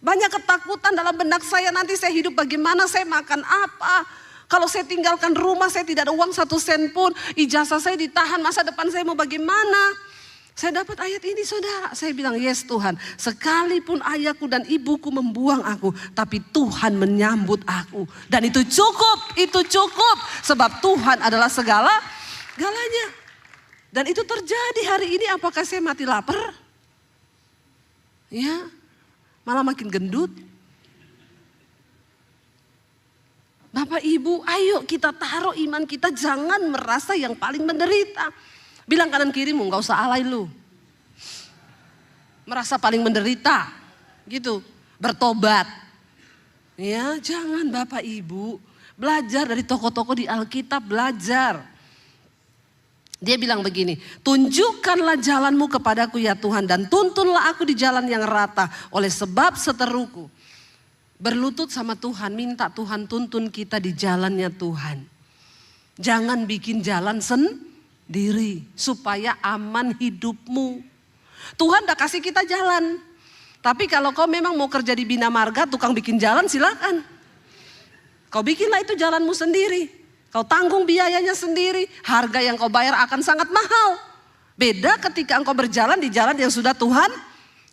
Banyak ketakutan dalam benak saya, nanti saya hidup bagaimana, saya makan apa. Kalau saya tinggalkan rumah, saya tidak ada uang 1 sen pun. Ijazah saya ditahan, masa depan saya mau bagaimana. Saya dapat ayat ini saudara, saya bilang yes Tuhan. Sekalipun ayahku dan ibuku membuang aku, tapi Tuhan menyambut aku. Dan itu cukup. Sebab Tuhan adalah segala-galanya. Dan itu terjadi hari ini, apakah saya mati lapar? Ya, malah makin gendut. Bapak Ibu, ayo kita taruh iman kita, jangan merasa yang paling menderita. Bilang kanan kirimu, gak usah alay lu. Merasa paling menderita, gitu. Bertobat. Ya, jangan Bapak Ibu. Belajar dari tokoh-tokoh di Alkitab, belajar. Dia bilang begini, tunjukkanlah jalanmu kepadaku ya Tuhan, dan tuntunlah aku di jalan yang rata. Oleh sebab seteruku. Berlutut sama Tuhan, minta Tuhan tuntun kita di jalannya Tuhan. Jangan bikin jalan sendiri supaya aman hidupmu. Tuhan udah kasih kita jalan. Tapi kalau kau memang mau kerja di Bina Marga, tukang bikin jalan silakan. Kau bikinlah itu jalanmu sendiri. Kau tanggung biayanya sendiri. Harga yang kau bayar akan sangat mahal. Beda ketika engkau berjalan di jalan yang sudah Tuhan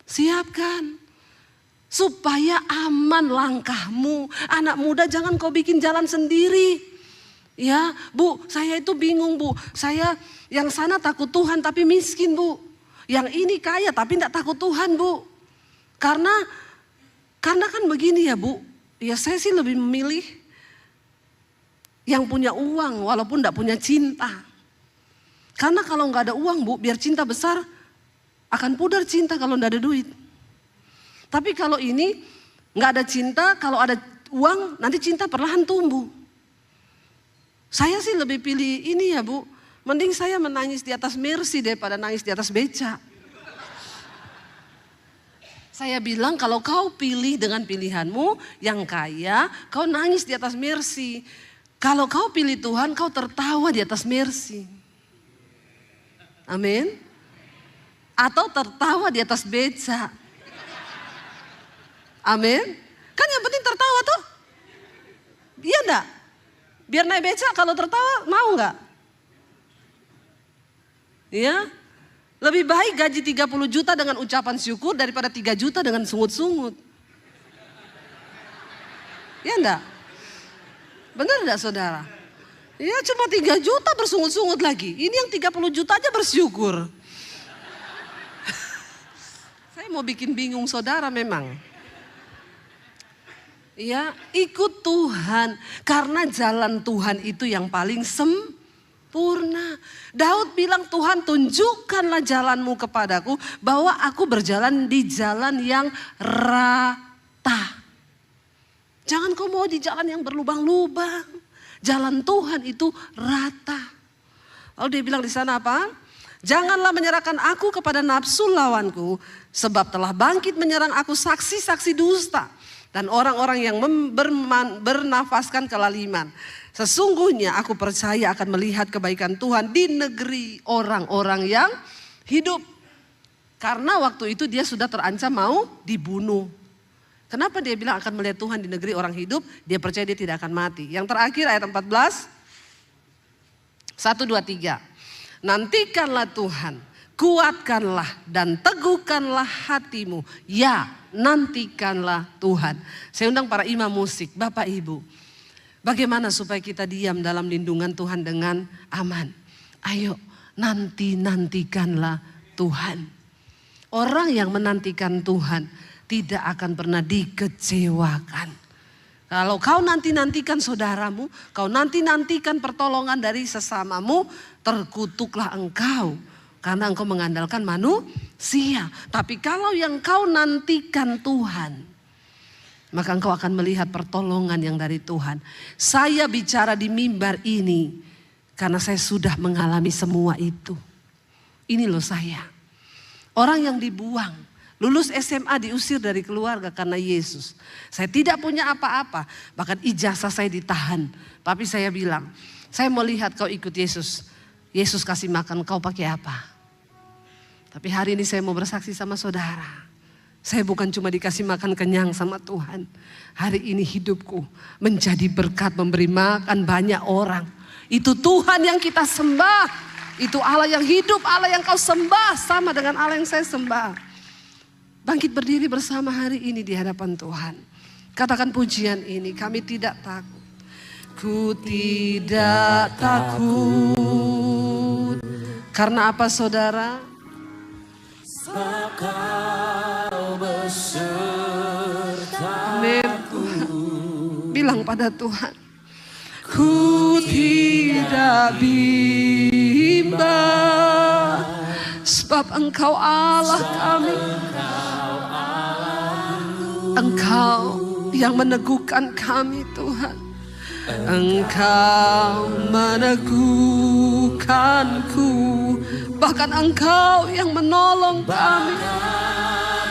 siapkan. Supaya aman langkahmu. Anak muda jangan kau bikin jalan sendiri. Ya Bu, saya itu bingung Bu. Saya yang sana takut Tuhan tapi miskin Bu. Yang ini kaya tapi tidak takut Tuhan Bu. Karena kan begini ya Bu. Ya saya sih lebih memilih yang punya uang walaupun tidak punya cinta. Karena kalau nggak ada uang Bu, biar cinta besar akan pudar cinta kalau tidak ada duit. Tapi kalau ini nggak ada cinta, kalau ada uang nanti cinta perlahan tumbuh. Saya sih lebih pilih ini ya Bu, mending saya menangis di atas Mercy daripada nangis di atas beca. Saya bilang kalau kau pilih dengan pilihanmu yang kaya, kau nangis di atas Mercy. Kalau kau pilih Tuhan, kau tertawa di atas Mercy. Amin. Atau tertawa di atas beca. Amin. Kan yang penting tertawa tuh. Iya enggak? Biar naik beca kalau tertawa mau enggak? Iya. Lebih baik gaji 30 juta dengan ucapan syukur daripada 3 juta dengan sungut-sungut. Ya enggak? Benar enggak saudara? Ya cuma 3 juta bersungut-sungut lagi. Ini yang 30 juta aja bersyukur. Saya mau bikin bingung saudara memang. Ya, ikut Tuhan karena jalan Tuhan itu yang paling sempurna. Daud bilang, Tuhan tunjukkanlah jalanmu kepadaku bahwa aku berjalan di jalan yang rata. Jangan kau mau di jalan yang berlubang-lubang. Jalan Tuhan itu rata. Lalu dia bilang di sana apa? Janganlah menyerahkan aku kepada nafsu lawanku, sebab telah bangkit menyerang aku saksi-saksi dusta dan orang-orang yang bernafaskan kelaliman. Sesungguhnya aku percaya akan melihat kebaikan Tuhan di negeri orang-orang yang hidup. Karena waktu itu dia sudah terancam mau dibunuh. Kenapa dia bilang akan melihat Tuhan di negeri orang hidup? Dia percaya dia tidak akan mati. Yang terakhir ayat 14. 1, 2, 3. Nantikanlah Tuhan, kuatkanlah dan teguhkanlah hatimu. Ya, nantikanlah Tuhan. Saya undang para imam musik, Bapak Ibu. Bagaimana supaya kita diam dalam lindungan Tuhan dengan aman? Ayo, nantikanlah Tuhan. Orang yang menantikan Tuhan tidak akan pernah dikecewakan. Kalau kau nantikan saudaramu, kau nantikan pertolongan dari sesamamu, terkutuklah engkau. Karena engkau mengandalkan manusia. Tapi kalau yang kau nantikan Tuhan, maka engkau akan melihat pertolongan yang dari Tuhan. Saya bicara di mimbar ini karena saya sudah mengalami semua itu. Ini loh saya. Orang yang dibuang, lulus SMA diusir dari keluarga karena Yesus. Saya tidak punya apa-apa, bahkan ijazah saya ditahan. Tapi saya bilang, saya mau lihat kau ikut Yesus. Yesus kasih makan, kau pakai apa? Tapi hari ini saya mau bersaksi sama saudara. Saya bukan cuma dikasih makan kenyang sama Tuhan. Hari ini hidupku menjadi berkat, memberi makan banyak orang. Itu Tuhan yang kita sembah. Itu Allah yang hidup, Allah yang kau sembah sama dengan Allah yang saya sembah. Bangkit berdiri bersama hari ini di hadapan Tuhan. Katakan pujian ini, kami tidak takut. Ku tidak takut. Karena apa saudara? Sebab kau besertaku. Bilang pada Tuhan. Ku tidak bimbang. Sebab Engkau Allah kami. Engkau yang meneguhkan kami Tuhan. Engkau meneguhkanku. Bahkan Engkau yang menolong kami.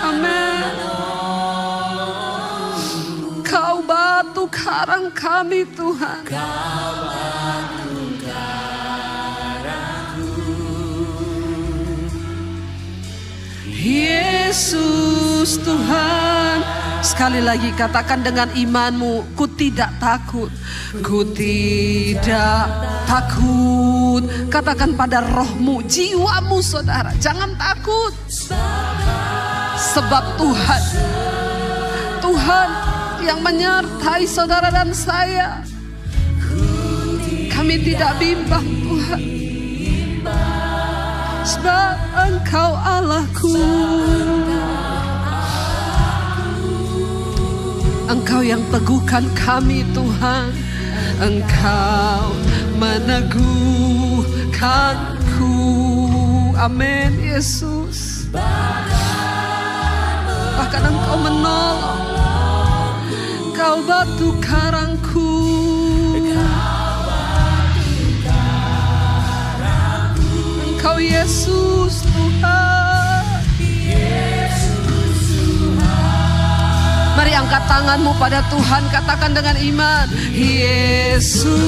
Amin. Kau batu karang kami Tuhan. Yesus Tuhan. Sekali lagi katakan dengan imanmu, ku tidak takut. Ku tidak takut. Katakan pada rohmu, jiwamu saudara, jangan takut. Sebab Tuhan yang menyertai saudara dan saya. Kami tidak bimbang Tuhan. Sebab Engkau Allahku. Engkau yang teguhkan kami Tuhan. Engkau meneguhkanku. Amin Yesus. Bahkan Engkau menolong. Engkau batu karangku. Engkau Yesus Tuhan. Mari angkat tanganmu pada Tuhan, katakan dengan iman. Yesus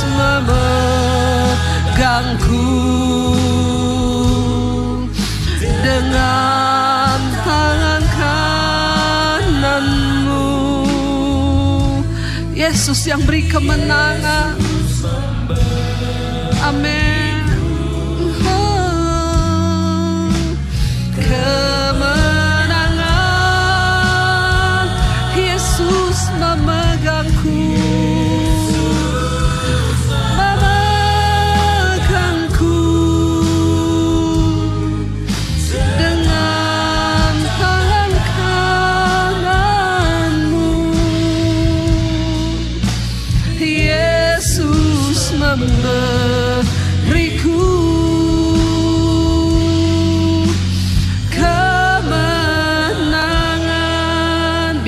memegangku dengan tangan kananmu. Yesus yang beri kemenangan. Amin.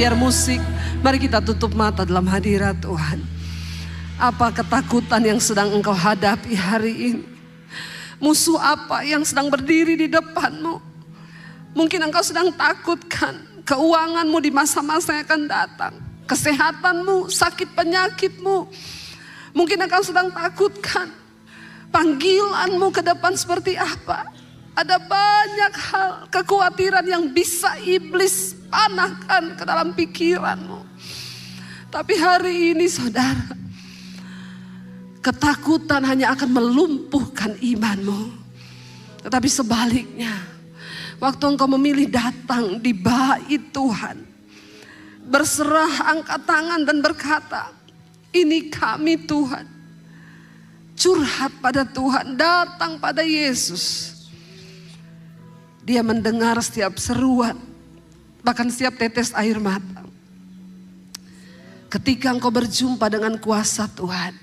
biar musik. Mari kita tutup mata dalam hadirat Tuhan. Apa ketakutan yang sedang engkau hadapi hari ini? Musuh apa yang sedang berdiri di depanmu? Mungkin engkau sedang takutkan keuanganmu di masa-masa yang akan datang. Kesehatanmu, sakit penyakitmu. Mungkin engkau sedang takutkan panggilanmu ke depan seperti apa. Ada banyak hal kekhawatiran yang bisa iblis panahkan ke dalam pikiranmu. Tapi hari ini saudara, ketakutan hanya akan melumpuhkan imanmu. Tetapi sebaliknya, waktu engkau memilih datang di bait Tuhan, berserah, angkat tangan dan berkata, ini kami Tuhan. Curhat pada Tuhan, datang pada Yesus. Dia mendengar setiap seruan, bahkan setiap tetes air mata. Ketika engkau berjumpa dengan kuasa Tuhan,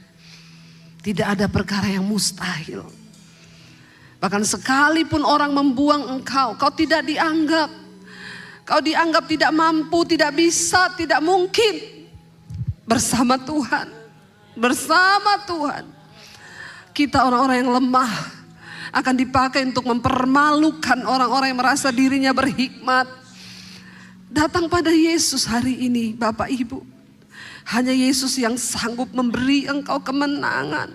tidak ada perkara yang mustahil. Bahkan sekalipun orang membuang engkau, kau tidak dianggap. Kau dianggap tidak mampu, tidak bisa, tidak mungkin. Bersama Tuhan, bersama Tuhan, kita orang-orang yang lemah akan dipakai untuk mempermalukan orang-orang yang merasa dirinya berhikmat. Datang pada Yesus hari ini Bapak Ibu. Hanya Yesus yang sanggup memberi engkau kemenangan.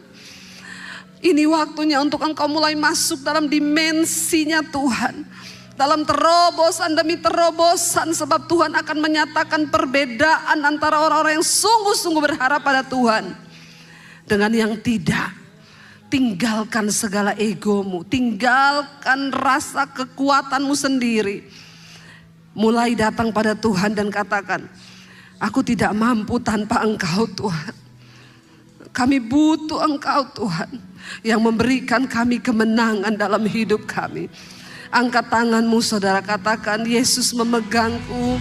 Ini waktunya untuk engkau mulai masuk dalam dimensinya Tuhan. Dalam terobosan demi terobosan, sebab Tuhan akan menyatakan perbedaan antara orang-orang yang sungguh-sungguh berharap pada Tuhan dengan yang tidak. Tinggalkan segala egomu, tinggalkan rasa kekuatanmu sendiri. Mulai datang pada Tuhan dan katakan, aku tidak mampu tanpa Engkau Tuhan. Kami butuh Engkau Tuhan yang memberikan kami kemenangan dalam hidup kami. Angkat tanganmu saudara, katakan, Yesus memegangku.